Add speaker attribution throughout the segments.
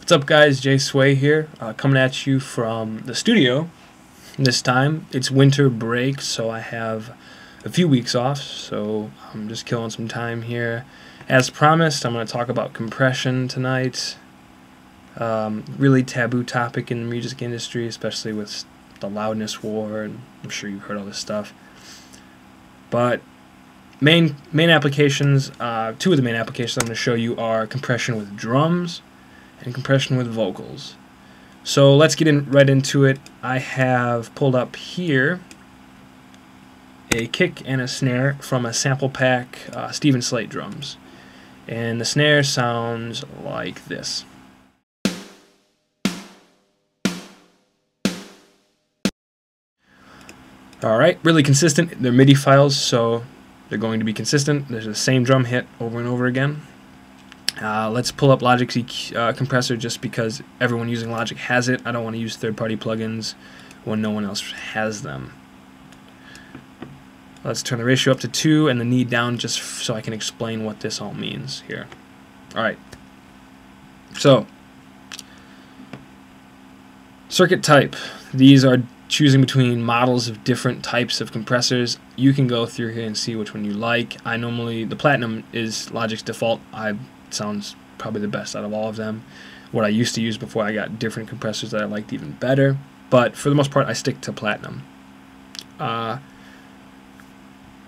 Speaker 1: What's up, guys? Jay Sway here, coming at you from the studio. This time it's winter break, so I have a few weeks off, so I'm just killing some time here. As promised, I'm going to talk about compression tonight. Really taboo topic in the music industry, especially with the loudness war, and I'm sure you've heard all this stuff. But main applications, two of the main applications I'm going to show you are compression with drums and compression with vocals. So let's get right into it. I have pulled up here a kick and a snare from a sample pack Steven Slate drums, and the snare sounds like this. Alright, really consistent. They're MIDI files, so they're going to be consistent. There's the same drum hit over and over again. Let's pull up Logic's compressor just because everyone using Logic has it. I don't want to use third-party plugins when no one else has them. Let's turn the ratio up to 2 and the knee down just so I can explain what this all means here. Alright. So, circuit type. These are choosing between models of different types of compressors. You can go through here and see which one you like. The Platinum is Logic's default. Sounds probably the best out of all of them. What I used to use before I got different compressors that I liked even better, but for the most part I stick to Platinum.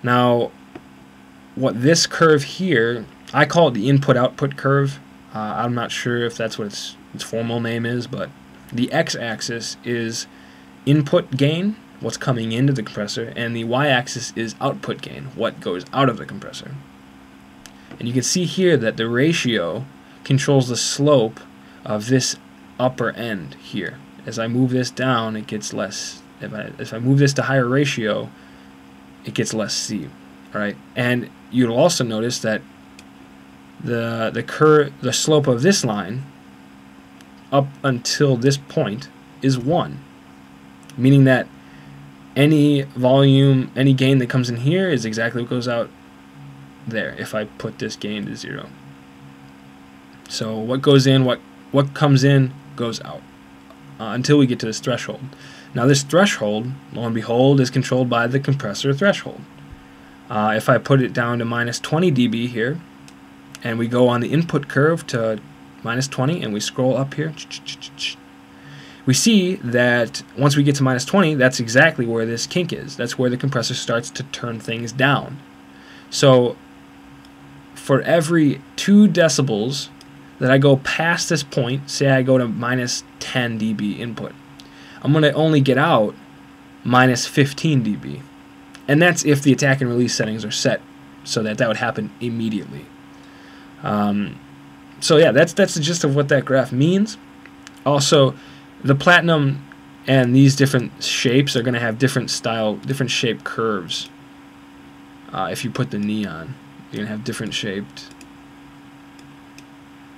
Speaker 1: Now, what this curve here, I call it the input-output curve. I'm not sure if that's what its formal name is, but the x-axis is input gain, what's coming into the compressor, and the y-axis is output gain, what goes out of the compressor. And you can see here that the ratio controls the slope of this upper end here. As I move this down, it gets less. If I move this to higher ratio, it gets less C. All right, and you'll also notice that the slope of this line up until this point is 1, meaning that any volume, any gain that comes in here is exactly what goes out there if I put this gain to 0. So what goes in, what comes in goes out until we get to this threshold. Now this threshold, lo and behold, is controlled by the compressor threshold. If I put it down to minus 20 dB here, and we go on the input curve to minus 20 and we scroll up here, we see that once we get to minus 20, that's exactly where this kink is. That's where the compressor starts to turn things down. So for every 2 decibels that I go past this point, say I go to minus 10 dB input, I'm going to only get out minus 15 dB. And that's if the attack and release settings are set so that would happen immediately. So yeah, that's the gist of what that graph means. Also, the Platinum and these different shapes are going to have different shape curves. If you put the knee on, you're going to have different shaped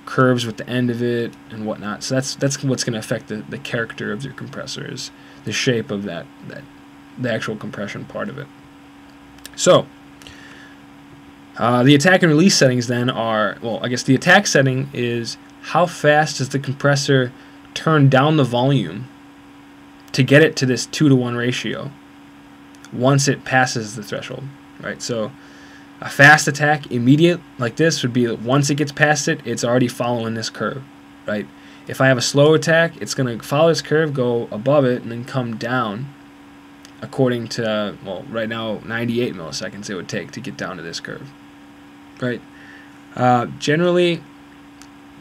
Speaker 1: curves with the end of it and whatnot. So that's what's going to affect the character of your compressor, is the shape of the actual compression part of it. So the attack and release settings then are, well, I guess the attack setting is how fast does the compressor turn down the volume to get it to this 2-to-1 ratio once it passes the threshold, right? So a fast attack, immediate, like this, would be that once it gets past it, it's already following this curve, right? If I have a slow attack, it's going to follow this curve, go above it, and then come down according to, well, right now, 98 milliseconds it would take to get down to this curve, right? Generally,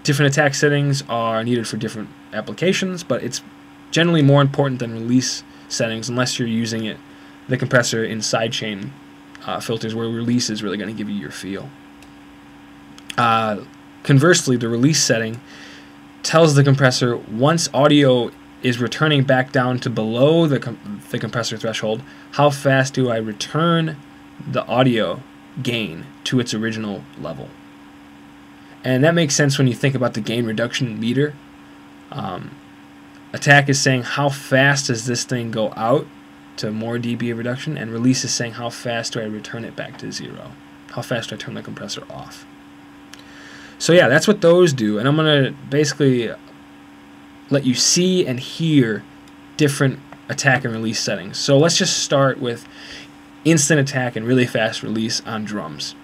Speaker 1: different attack settings are needed for different applications, but it's generally more important than release settings unless you're using the compressor in sidechain filters, where release is really going to give you your feel. Conversely, the release setting tells the compressor once audio is returning back down to below the compressor threshold, how fast do I return the audio gain to its original level. And that makes sense when you think about the gain reduction meter. Attack is saying how fast does this thing go out to more dB of reduction, and release is saying how fast do I return it back to 0. How fast do I turn the compressor off? So yeah, that's what those do, and I'm going to basically let you see and hear different attack and release settings. So let's just start with instant attack and really fast release on drums.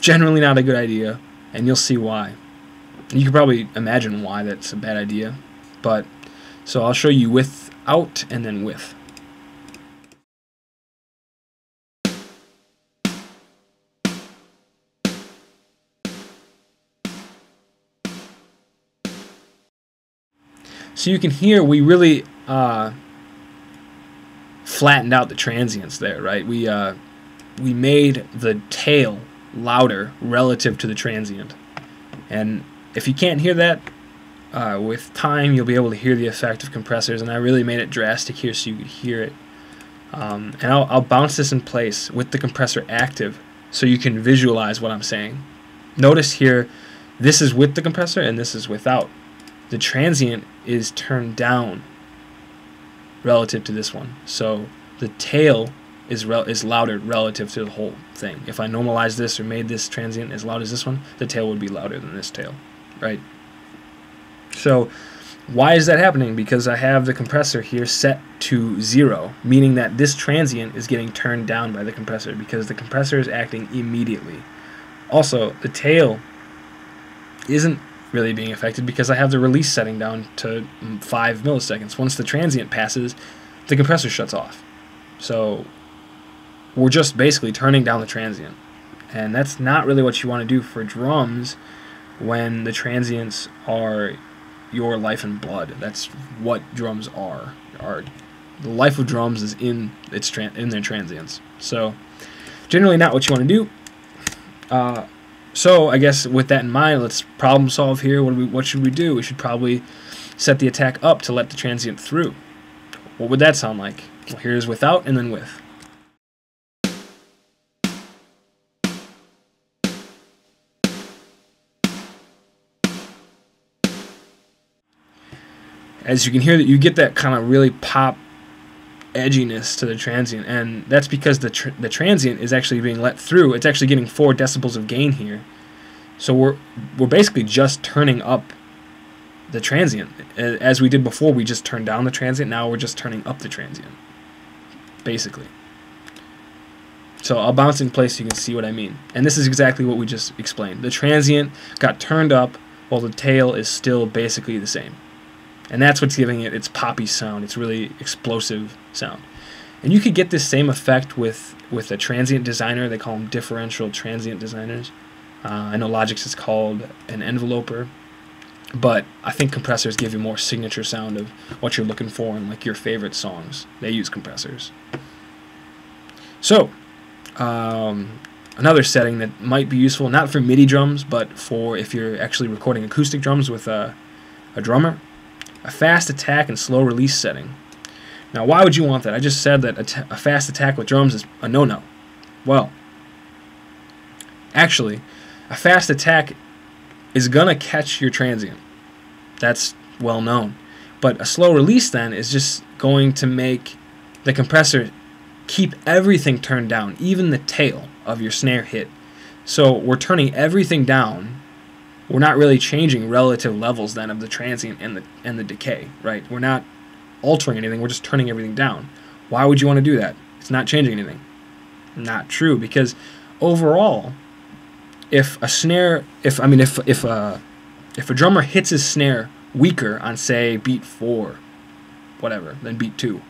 Speaker 1: Generally not a good idea, and you'll see why. You can probably imagine why that's a bad idea, but so I'll show you without and then with. So you can hear we really flattened out the transients there, right? We made the tail louder relative to the transient. And if you can't hear that, with time you'll be able to hear the effect of compressors, and I really made it drastic here so you could hear it. And I'll bounce this in place with the compressor active so you can visualize what I'm saying. Notice here, this is with the compressor and this is without. The transient is turned down relative to this one, so the tail is louder relative to the whole thing. If I normalized this or made this transient as loud as this one, the tail would be louder than this tail, right? So why is that happening? Because I have the compressor here set to 0, meaning that this transient is getting turned down by the compressor because the compressor is acting immediately. Also, the tail isn't really being affected because I have the release setting down to 5 milliseconds. Once the transient passes, the compressor shuts off. So we're just basically turning down the transient. And that's not really what you want to do for drums when the transients are your life and blood. That's what drums are. The life of drums is in their transients. So generally not what you want to do. So I guess with that in mind, let's problem solve here. What should we do? We should probably set the attack up to let the transient through. What would that sound like? Well, here's without and then with. As you can hear, that you get that kind of really pop edginess to the transient, and that's because the transient is actually being let through. It's actually getting 4 decibels of gain here. So we're basically just turning up the transient. As we did before, we just turned down the transient. Now we're just turning up the transient, basically. So I'll bounce in place so you can see what I mean. And this is exactly what we just explained. The transient got turned up while the tail is still basically the same. And that's what's giving it its poppy sound. It's really explosive sound. And you could get this same effect with a transient designer. They call them differential transient designers. I know Logic's is called an enveloper. But I think compressors give you more signature sound of what you're looking for in like your favorite songs. They use compressors. So, another setting that might be useful, not for MIDI drums, but for if you're actually recording acoustic drums with a drummer, a fast attack and slow release setting. Now, why would you want that? I just said that a fast attack with drums is a no-no. Well, actually, a fast attack is going to catch your transient. That's well known. But a slow release then is just going to make the compressor keep everything turned down, even the tail of your snare hit. So we're turning everything down. We're not really changing relative levels then of the transient and the decay, right? We're not altering anything, we're just turning everything down. Why would you want to do that? It's not changing anything. Not true, because overall, if a drummer hits his snare weaker on, say, beat 4, whatever, than beat 2,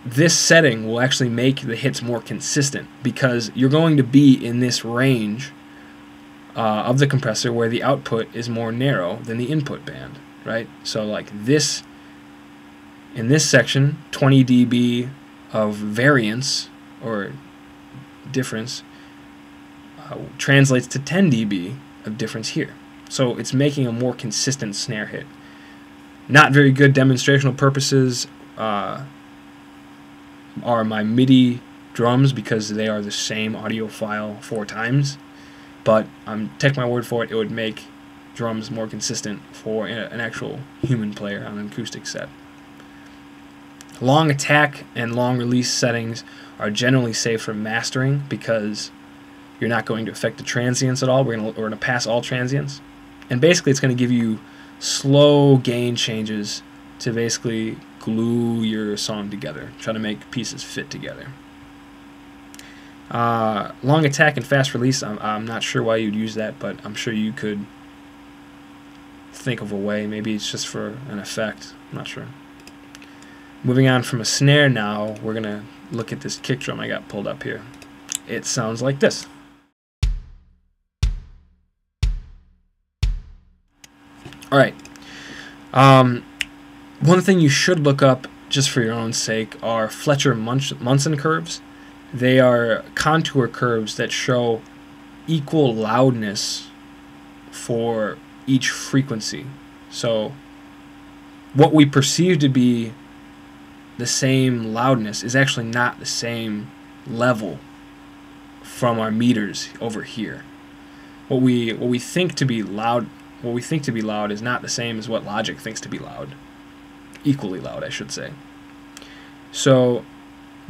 Speaker 1: this setting will actually make the hits more consistent because you're going to be in this range of the compressor where the output is more narrow than the input band, right? So like this, in this section, 20 dB of variance or difference translates to 10 dB of difference here. So it's making a more consistent snare hit. Not very good demonstrational purposes are my MIDI drums because they are the same audio file 4 times. But take my word for it, it would make drums more consistent for an actual human player on an acoustic set. Long attack and long release settings are generally safe for mastering because you're not going to affect the transients at all. We're going to pass all transients. And basically it's going to give you slow gain changes to basically glue your song together, try to make pieces fit together. Long attack and fast release, I'm not sure why you'd use that, but I'm sure you could think of a way. Maybe it's just for an effect. I'm not sure. Moving on from a snare now, we're going to look at this kick drum I got pulled up here. It sounds like this. Alright. One thing you should look up, just for your own sake, are Fletcher-Munson curves. They are contour curves that show equal loudness for each frequency. So what we perceive to be the same loudness is actually not the same level from our meters over here. What we think to be loud is not the same as what Logic thinks to be loud. Equally loud, I should say. So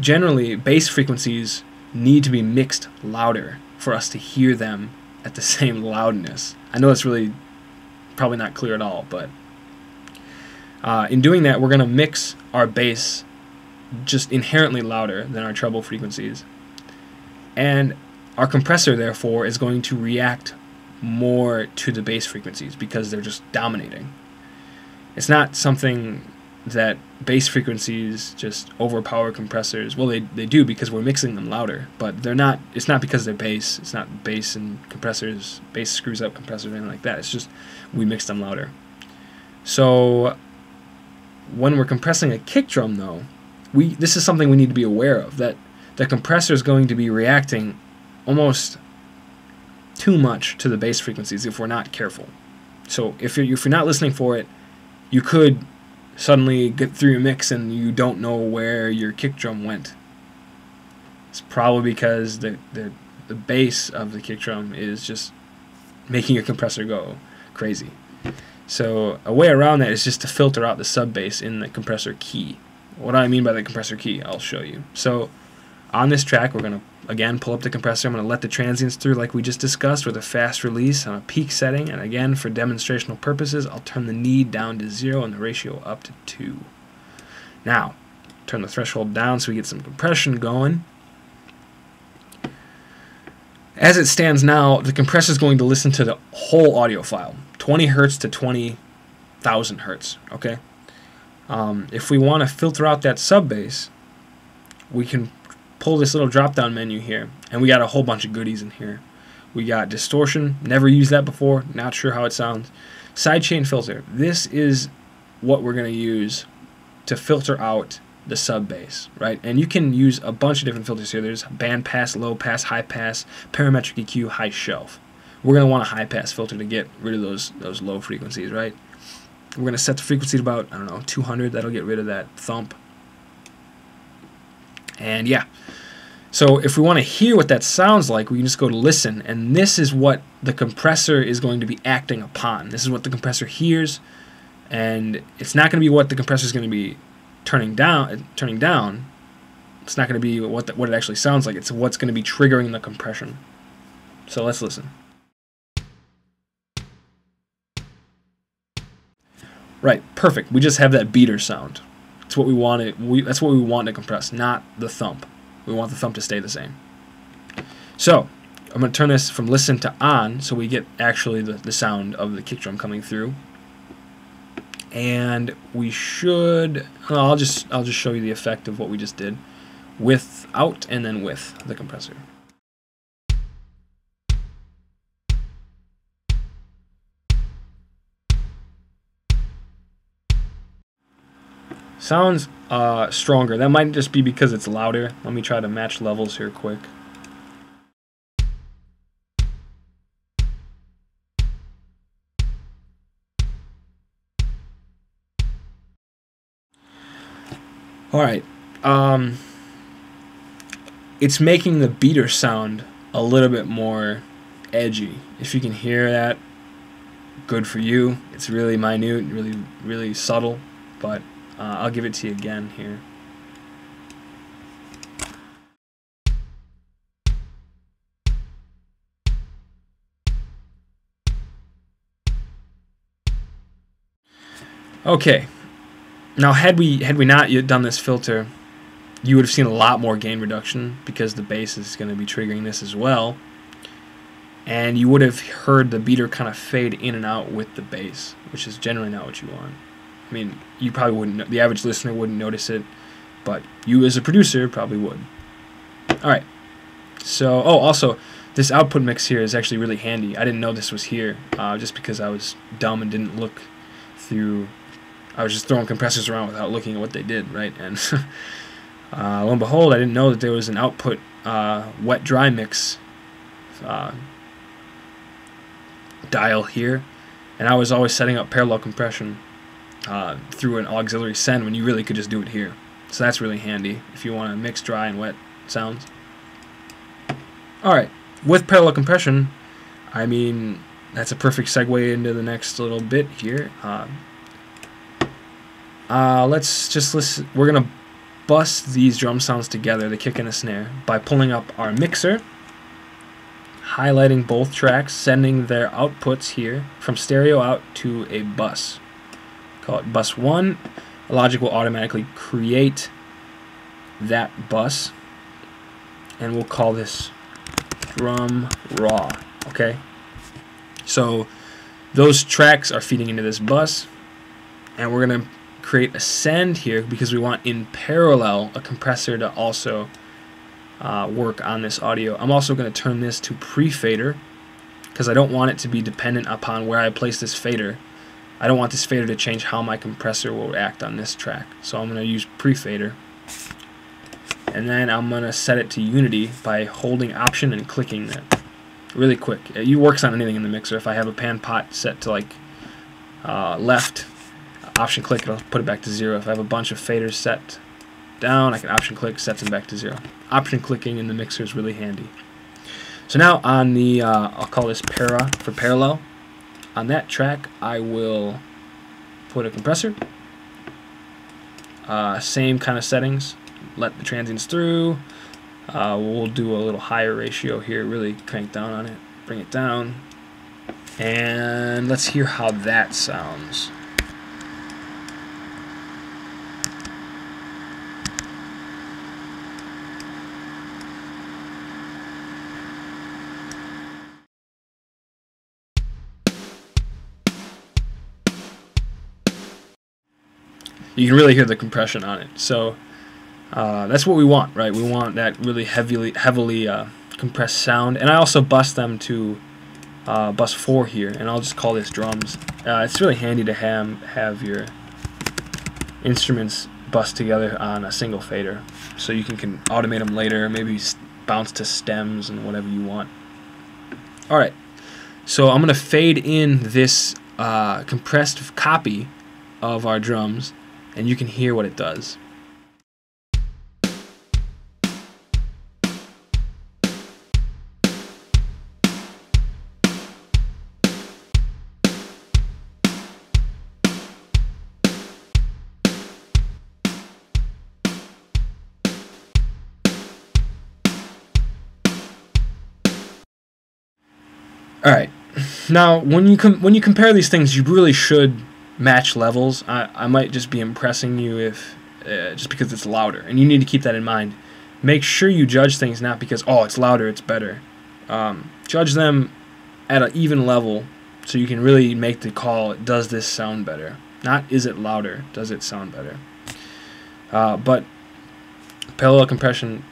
Speaker 1: generally, bass frequencies need to be mixed louder for us to hear them at the same loudness. I know it's really probably not clear at all, but in doing that, we're going to mix our bass just inherently louder than our treble frequencies. And our compressor, therefore, is going to react more to the bass frequencies because they're just dominating. It's not something that bass frequencies just overpower compressors. Well, they do because we're mixing them louder, but they're not. It's not because they're bass. It's not bass and compressors. Bass screws up compressors or anything like that. It's just we mix them louder. So when we're compressing a kick drum, though, this is something we need to be aware of, that the compressor is going to be reacting almost too much to the bass frequencies if we're not careful. So if you're not listening for it, you could suddenly get through your mix and you don't know where your kick drum went. It's probably because the bass of the kick drum is just making your compressor go crazy. So a way around that is just to filter out the sub bass in the compressor key. What do I mean by the compressor key? I'll show you. So on this track, we're going to again pull up the compressor. I'm going to let the transients through like we just discussed with a fast release on a peak setting. And again, for demonstrational purposes, I'll turn the need down to 0 and the ratio up to 2. Now, turn the threshold down so we get some compression going. As it stands now, the compressor is going to listen to the whole audio file, 20 hertz to 20,000 hertz. Okay. If we want to filter out that sub bass, we can pull this little drop down menu here, and we got a whole bunch of goodies in here. We got distortion, never used that before, not sure how it sounds. Sidechain filter, this is what we're going to use to filter out the sub bass, right? And you can use a bunch of different filters here. There's band pass, low pass, high pass, parametric EQ, high shelf. We're going to want a high pass filter to get rid of those low frequencies, right? We're going to set the frequency to about, I don't know, 200. That'll get rid of that thump. And yeah, so if we want to hear what that sounds like, we can just go to listen, and this is what the compressor is going to be acting upon. This is what the compressor hears, and it's not going to be what the compressor is going to be turning down. It's not going to be what it actually sounds like. It's what's going to be triggering the compression. So let's listen. Right, perfect. We just have that beater sound. That's what we wanted. That's what we want to compress, not the thump. We want the thump to stay the same. So I'm going to turn this from listen to on, so we get actually the sound of the kick drum coming through. And we should. I'll just show you the effect of what we just did, without and then with the compressor. Sounds stronger. That might just be because it's louder. Let me try to match levels here quick. Alright. It's making the beater sound a little bit more edgy. If you can hear that, good for you. It's really minute, really subtle, but I'll give it to you again here. Okay, now had we not yet done this filter, you would have seen a lot more gain reduction because the bass is going to be triggering this as well, and you would have heard the beater kind of fade in and out with the bass, which is generally not what you want. I mean, you probably wouldn't, the average listener wouldn't notice it, but you as a producer probably would. Alright, so, oh, also, this output mix here is actually really handy. I didn't know this was here, just because I was dumb and didn't look through. I was just throwing compressors around without looking at what they did, right? And lo and behold, I didn't know that there was an output wet-dry mix dial here, and I was always setting up parallel compression through an auxiliary send when you really could just do it here. So that's really handy if you want to mix dry and wet sounds. Alright, with parallel compression, I mean, that's a perfect segue into the next little bit here. Let's just listen. We're going to bust these drum sounds together, the kick and the snare, by pulling up our mixer, highlighting both tracks, sending their outputs here from stereo out to a bus. Call it bus 1. Logic will automatically create that bus, and we'll call this drum raw. Okay, so those tracks are feeding into this bus, and we're going to create a send here because we want in parallel a compressor to also work on this audio. I'm also going to turn this to pre-fader because I don't want it to be dependent upon where I place this fader. I don't want this fader to change how my compressor will react on this track. So I'm going to use pre-fader. And then I'm going to set it to unity by holding option and clicking it really quick. It works on anything in the mixer. If I have a pan pot set to like left, option click, it'll put it back to 0. If I have a bunch of faders set down, I can option click, sets them back to 0. Option clicking in the mixer is really handy. So now on the, I'll call this para for parallel. On that track, I will put a compressor. Same kind of settings. Let the transients through. We'll do a little higher ratio here, really crank down on it, bring it down. And let's hear how that sounds. You can really hear the compression on it. So that's what we want, right? We want that really heavily compressed sound. And I also bus them to bus 4 here, and I'll just call this drums. It's really handy to have your instruments bus together on a single fader, so you can automate them later, maybe bounce to stems and whatever you want. Alright, so I'm going to fade in this compressed copy of our drums, and you can hear what it does. Alright, now when you compare these things, you really should match levels. I might just be impressing you if just because it's louder, and you need to keep that in mind. Make sure you judge things not because, oh, it's louder, it's better. Judge them at an even level so you can really make the call, does this sound better? Not is it louder, does it sound better? But parallel compression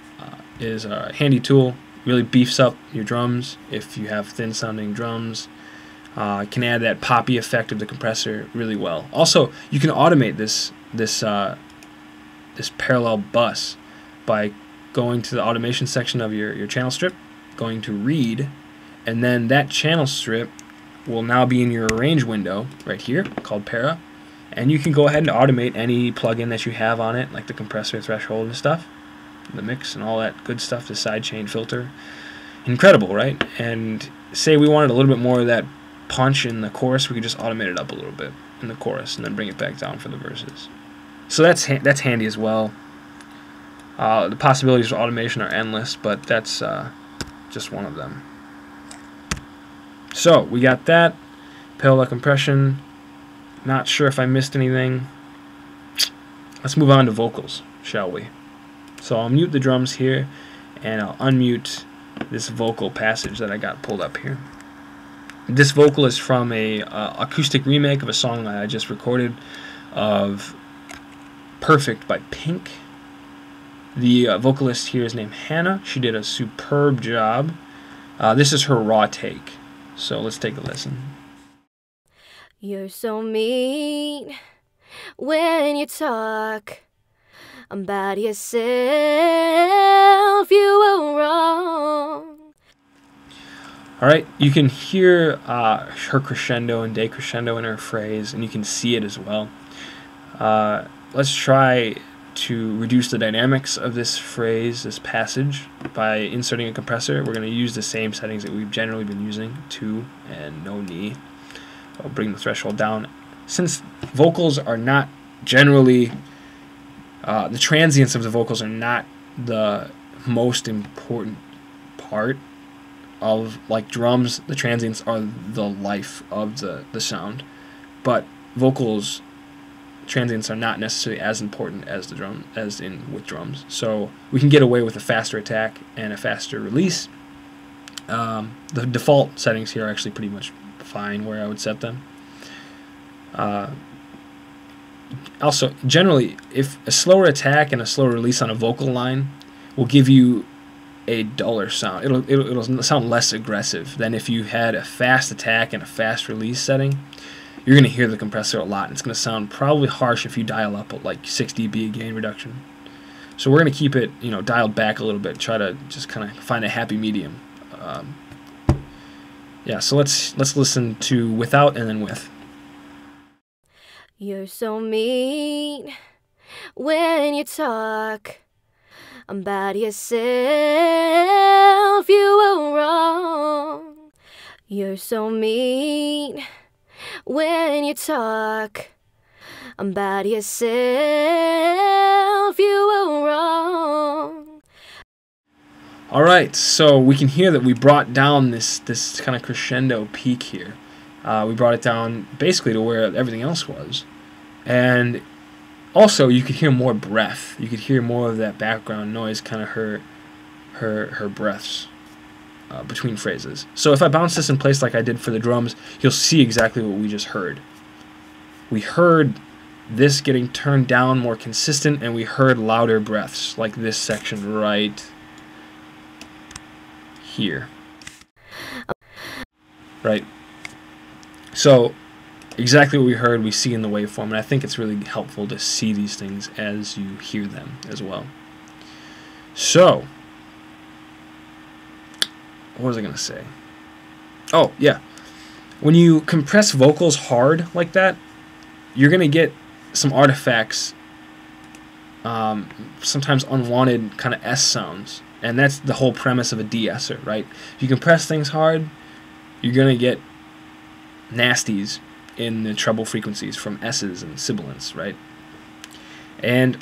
Speaker 1: is a handy tool. Really beefs up your drums if you have thin sounding drums. Can add that poppy effect of the compressor really well. Also, you can automate this parallel bus by going to the automation section of your channel strip, going to read, and then that channel strip will now be in your arrange window right here called para, and you can go ahead and automate any plugin that you have on it, like the compressor, threshold, and stuff, the mix and all that good stuff, the sidechain filter. Incredible, right? And say we wanted a little bit more of that punch in the chorus, we could just automate it up a little bit in the chorus and then bring it back down for the verses. So that's handy as well. The possibilities for automation are endless, but that's just one of them. So we got that parallel compression. Not sure if I missed anything. Let's move on to vocals, shall we? So I'll mute the drums here, and I'll unmute this vocal passage that I got pulled up here. This vocal is from a acoustic remake of a song I just recorded of Perfect by Pink. The vocalist here is named Hannah. She did a superb job. This is her raw take. So let's take a listen.
Speaker 2: You're so mean when you talk about yourself. You were wrong.
Speaker 1: Alright, you can hear her crescendo and decrescendo in her phrase, and you can see it as well. Let's try to reduce the dynamics of this phrase, this passage, by inserting a compressor. We're going to use the same settings that we've generally been using, 2 and no knee. I'll bring the threshold down. Since vocals are not generally, the transients of the vocals are not the most important part of, like drums, the transients are the life of the sound, but vocals transients are not necessarily as important as the drum with drums. So we can get away with a faster attack and a faster release. The default settings here are actually pretty much fine where I would set them. Also, generally, if a slower attack and a slower release on a vocal line will give you a duller sound. It'll sound less aggressive than if you had a fast attack and a fast release setting. You're going to hear the compressor a lot, and it's going to sound probably harsh if you dial up at like 6 dB gain reduction. So we're going to keep it, dialed back a little bit. Try to just kind of find a happy medium. Yeah. So let's listen to without and then with.
Speaker 2: You're so mean when you talk about yourself. You were wrong. You're so mean when you talk about yourself. You were wrong.
Speaker 1: Alright, so we can hear that we brought down this kind of crescendo peak here. We brought it down basically to where everything else was. And also you could hear more breath. You could hear more of that background noise, kind of her breaths between phrases. So if I bounce this in place like I did for the drums, you'll see exactly what we just heard. We heard this getting turned down more consistent, and we heard louder breaths, like this section right here. Right? So exactly what we heard, we see in the waveform, and I think it's really helpful to see these things as you hear them as well. So, what was I going to say? Oh, yeah. When you compress vocals hard like that, you're going to get some artifacts, sometimes unwanted kind of S sounds. And that's the whole premise of a de-esser, right? If you compress things hard, you're going to get nasties in the treble frequencies from S's and sibilants, right? And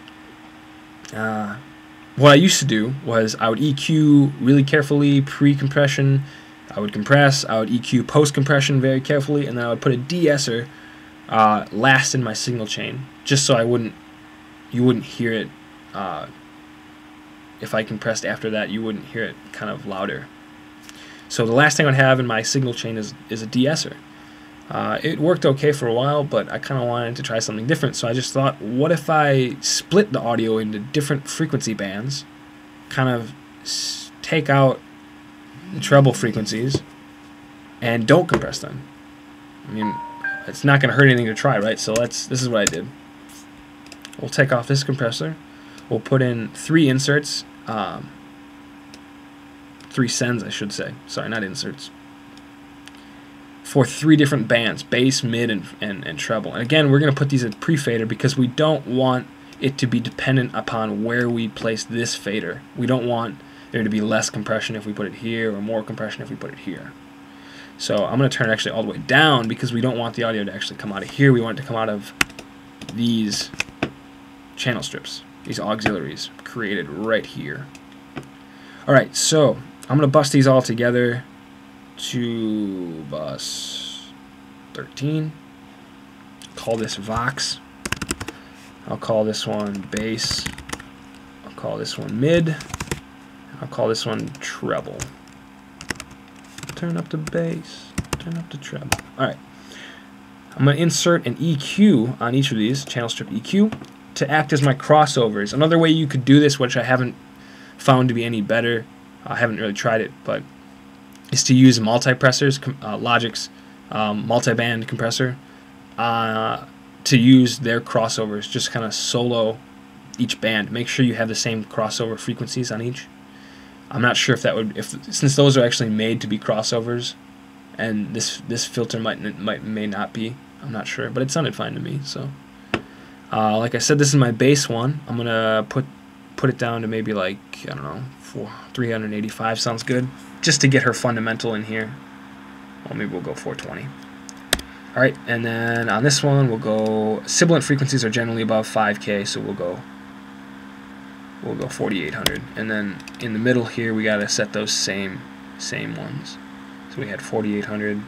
Speaker 1: what I used to do was I would EQ really carefully pre-compression, I would compress, I would EQ post-compression very carefully, and then I would put a de-esser last in my signal chain, just so you wouldn't hear it. If I compressed after that, you wouldn't hear it kind of louder. So the last thing I would have in my signal chain is a de-esser. It worked okay for a while, but I kind of wanted to try something different, so I just thought, what if I split the audio into different frequency bands, kind of take out the treble frequencies, and don't compress them? I mean, it's not going to hurt anything to try, right? So this is what I did. We'll take off this compressor. We'll put in 3 inserts, 3 sends, I should say. Sorry, not inserts. For 3 different bands, bass, mid, and treble. And again, we're going to put these at pre-fader because we don't want it to be dependent upon where we place this fader. We don't want there to be less compression if we put it here or more compression if we put it here. So I'm going to turn it actually all the way down because we don't want the audio to actually come out of here. We want it to come out of these channel strips, these auxiliaries created right here. Alright, so I'm going to bust these all together to bus 13. call this Vox. I'll call this one bass. I'll call this one mid. I'll call this one treble. Turn up the bass. Turn up the treble. Alright. I'm going to insert an EQ on each of these, channel strip EQ, to act as my crossovers. Another way you could do this, which I haven't found to be any better, I haven't really tried it, but is to use multipressors, Logic's multiband compressor, to use their crossovers, just kind of solo each band. Make sure you have the same crossover frequencies on each. I'm not sure if that would, since those are actually made to be crossovers, and this filter may not be. I'm not sure, but it sounded fine to me. So, like I said, this is my bass one. I'm gonna put it down to maybe like, I don't know, 385 sounds good, just to get her fundamental in here. Well, maybe we'll go 420. All right, and then on this one we'll go. Sibilant frequencies are generally above 5K, so we'll go 4800. And then in the middle here we gotta set those same ones. So we had 4800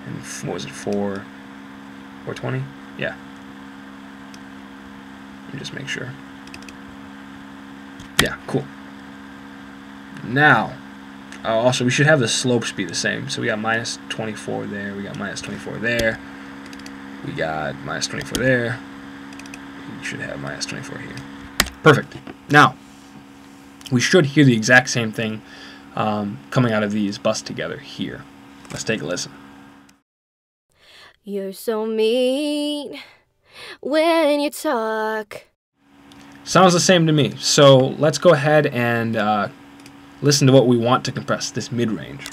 Speaker 1: and what was it, 420? Yeah. Let me just make sure. Yeah, cool. Now, also we should have the slopes be the same. So we got minus 24 there, we got minus 24 there, we got minus 24 there. We should have minus 24 here. Perfect. Now, we should hear the exact same thing coming out of these bussed together here. Let's take a listen.
Speaker 2: You're so mean when you talk.
Speaker 1: Sounds the same to me. So let's go ahead and listen to what we want to compress, this mid-range.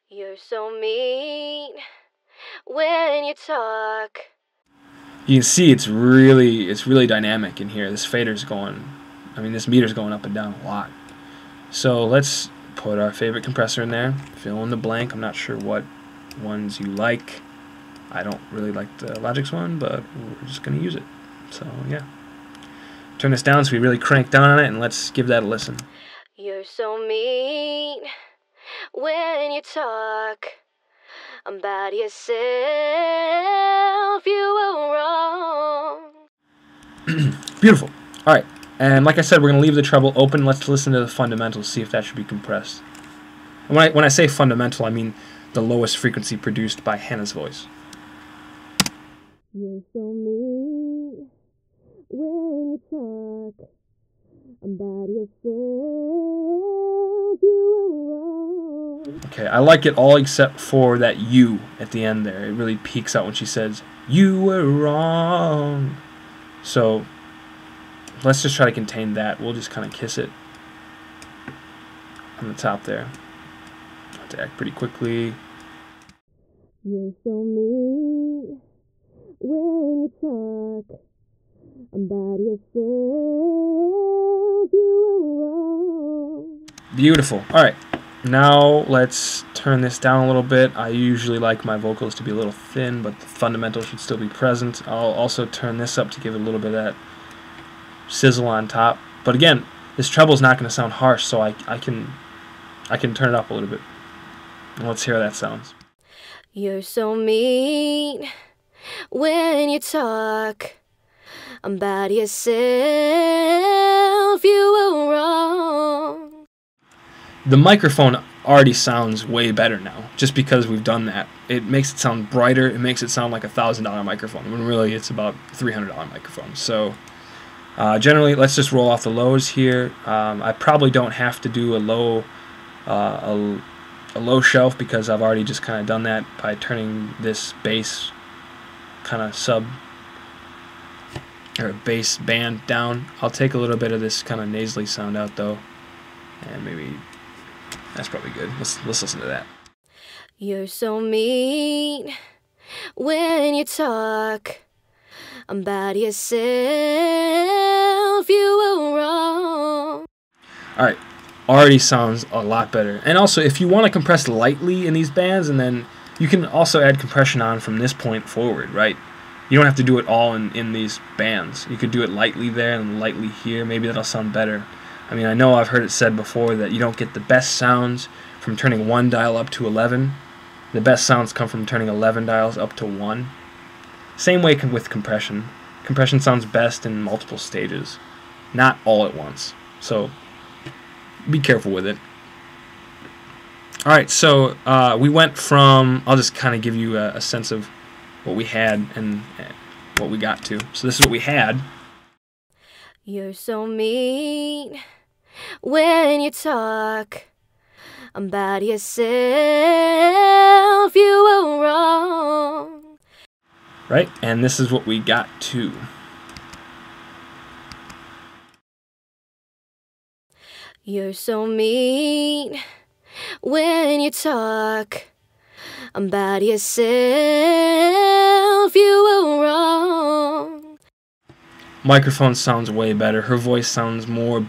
Speaker 2: You're so mean when you talk.
Speaker 1: You can see it's really dynamic in here. This fader's going, this meter's going up and down a lot. So let's put our favorite compressor in there, fill in the blank. I'm not sure what ones you like. I don't really like the Logic's one, but we're just going to use it. So yeah. Turn this down so we really crank down on it, and let's give that a listen.
Speaker 2: You're so mean when you talk about yourself. You were wrong.
Speaker 1: Beautiful. All right. And like I said, we're going to leave the treble open. Let's listen to the fundamentals, see if that should be compressed. And when I say fundamental, I mean the lowest frequency produced by Hannah's voice.
Speaker 2: You're so mean when you talk about yourself. You were wrong.
Speaker 1: Okay, I like it all except for that "you" at the end there. It really peaks out when she says, "You were wrong." So let's just try to contain that. We'll just kind of kiss it on the top there. I have to act pretty quickly.
Speaker 2: You're so mean when you talk about yourself. You were wrong.
Speaker 1: Beautiful. All right. Now let's turn this down a little bit. I usually like my vocals to be a little thin, but the fundamentals should still be present. I'll also turn this up to give it a little bit of that sizzle on top. But again, this treble is not going to sound harsh, so I can turn it up a little bit. Let's hear how that sounds.
Speaker 2: You're so mean when you talk about yourself. You were wrong.
Speaker 1: The microphone already sounds way better now, just because we've done that. It makes it sound brighter. It makes it sound like a $1,000 microphone, when really it's about $300 microphone. So generally, let's just roll off the lows here. I probably don't have to do a low shelf, because I've already just kind of done that by turning this bass kind of bass band down. I'll take a little bit of this kind of nasally sound out though, and maybe that's probably good. Let's listen to that.
Speaker 2: You're so mean when you talk about yourself. You were wrong.
Speaker 1: Alright, already sounds a lot better. And also, if you want to compress lightly in these bands, and then you can also add compression on from this point forward, right? You don't have to do it all in these bands. You could do it lightly there and lightly here. Maybe that'll sound better. I know I've heard it said before that you don't get the best sounds from turning one dial up to 11. The best sounds come from turning 11 dials up to 1. Same way with compression. Compression sounds best in multiple stages, not all at once. So be careful with it. Alright, so we went from, I'll just kind of give you a sense of what we had and what we got to. So this is what we had.
Speaker 2: You're so mean when you talk about yourself. You were wrong.
Speaker 1: Right, and this is what we got to.
Speaker 2: You're so mean when you talk about yourself. You were wrong.
Speaker 1: Microphone sounds way better. Her voice sounds more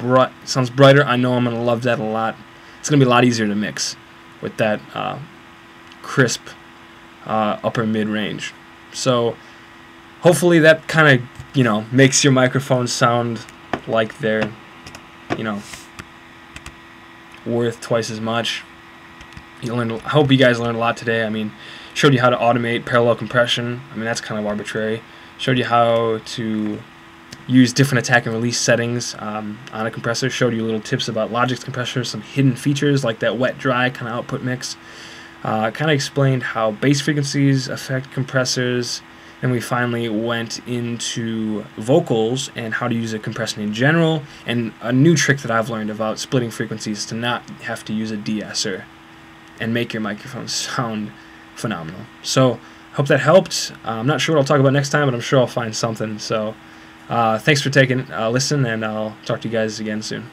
Speaker 1: sounds brighter. I know I'm gonna love that a lot. It's gonna be a lot easier to mix with that crisp upper mid range. So hopefully that kind of, you know, makes your microphone sound like they're, you know, worth twice as much. I hope you guys learned a lot today. I mean, showed you how to automate parallel compression. I mean, that's kind of arbitrary. Showed you how to use different attack and release settings on a compressor. Showed you little tips about Logic's compressors, some hidden features like that wet-dry kind of output mix. Kind of explained how bass frequencies affect compressors. And we finally went into vocals and how to use a compressor in general, and a new trick that I've learned about splitting frequencies to not have to use a de-esser and make your microphone sound phenomenal. So hope that helped. I'm not sure what I'll talk about next time, but I'm sure I'll find something. So thanks for taking a listen, and I'll talk to you guys again soon.